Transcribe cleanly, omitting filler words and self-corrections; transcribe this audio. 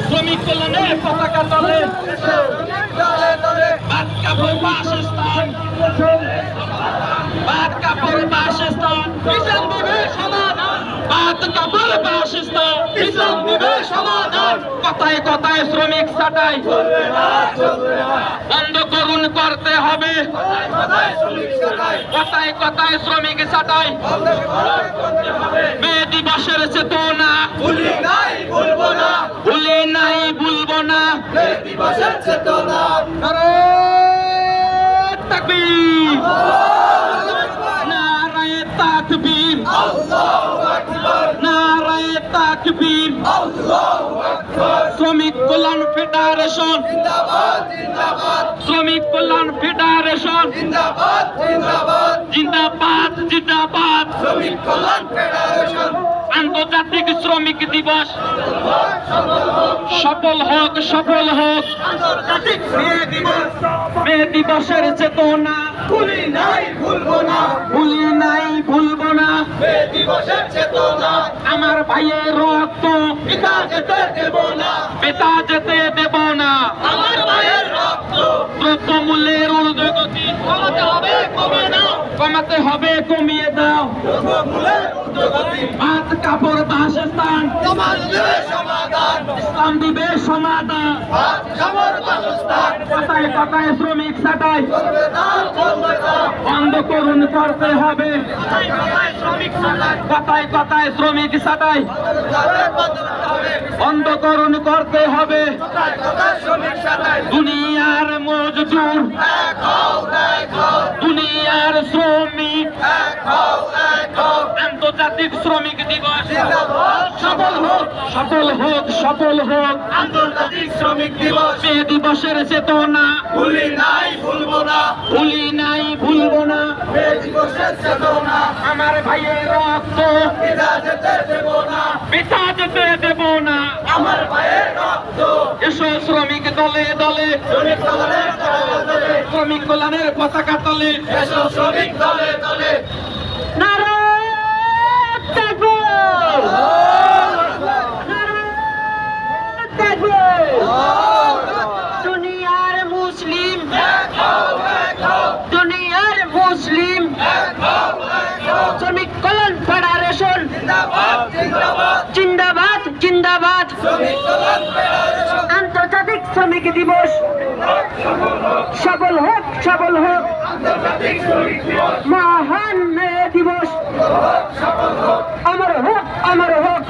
শ্রমিক কল্যাণের পতাকা তলে বাদ কাপড় বাসস্থান, বাদ কাপড় বাসস্থান, ইসলাম দিবে সমাধান। বাদ কাপড় বাসস্থান, ইসলাম দিবে সমাধান। কথায় কথায় শ্রমিক ছাঁটাই বন্ধ করুন, করতে হবে। কথায় কথায় শ্রমিক ছাঁটাই, মে দিবসের চেতনা ভুলি নাই ভুলবো না, ভুলি নাই ভুলবো না। মে দিবসের চেতনা। নারায়ে তাকবীর, নারায়ে তাকবীর, আল্লাহু আকবার, নারায়ে তাকবীর। আল্লাহু আকবার। শ্রমিক কল্যাণ ফেডারেশন, জিন্দাবাদ জিন্দাবাদ, শ্রমিক কল্যাণ ফেডারেশন, জিন্দাবাদ জিন্দাবাদ। জিন্দাবাদ জিন্দাবাদ। শ্রমিক কল্যাণ ফেডারেশন আন্তর্জাতিক শ্রমিক দিবস সফল হোক, সফল হোক। আন্তর্জাতিক মে দিবস, মে দিবসের চেতনা ভুলি নাই ভুলবো না, ভুলি নাই ভুলবো না। মে দিবসের চেতনা। আমার ভাইয়ের রক্ত পিতা যেতে দেব না, বেতা যেতে দেব না। আমার মায়ের রক্ত দ্রব্যমূল্যের ঊর্ধ্বগতি কমাতে হবে, কমে নাও। কমাতে হবে, কমিয়ে দাও। দ্রব্যমূল্যের ঊর্ধ্বগতি ভাত কাপড় বাসস্থান, সমাজ দেবে সমাধান। ইসলাম দিবে সমাধান। ভাত খাবার বাসস্থান কথায় কথায় শ্রমিক ছাঁটাই চলবে না, চলবে না। বন্ধ করুন, করতে হবে। কথায় কথায় শ্রমিক ছাঁটাই কথায় কথায় শ্রমিক ছাঁটাই বদলাতে হবে। বন্ধ করুন, করতে হবে। কথায় কথায় শ্রমিক ছাঁটাই দুনিয়ার মজদুর, এক হও, এক হও, দুনিয়ার শ্রমিক, এক হও, এক হও। আন্তর্জাতিক শ্রমিক দিবস জিন্দাবাদ, সফল হোক, সফল হোক, সফল হোক। আন্তর্জাতিক শ্রমিক দিবস মে দিবসের চেতনা ভুলি নাই ভুলবো না, ভুলি নাই ভুলবো না। মে দিবসের চেতনা। আমার ভাইয়ের রক্ত পিতা যেতে দেব না, পিতা যেতে দেব না। আমার মায়ের রক্ত এসো শ্রমিক দলে দলে, শ্রমিক দলে দলে দলে, শ্রমিক কল্যাণের পতাকা তলে। এসো শ্রমিক দলে দলে। নারায়ে তাকবীর, নারায়ে তাকবীর। দুনিয়ার মুসলিম, এক হও, এক হও, দুনিয়ার মুসলিম এক হও, এক হও। শ্রমিক কল্যাণ ফেডারেশন জিন্দাবাদ জিন্দাবাদ, জিন্দাবাদ জিন্দাবাদ। শ্রমিক কল্যাণ ফেডারেশন আন্তর্জাতিক শ্রমিক দিবস সফল হোক, সফল হোক। আন্তর্জাতিক শ্রমিক দিবস মহান মে দিবস সফল হোক। আমার হোক, আমার হোক।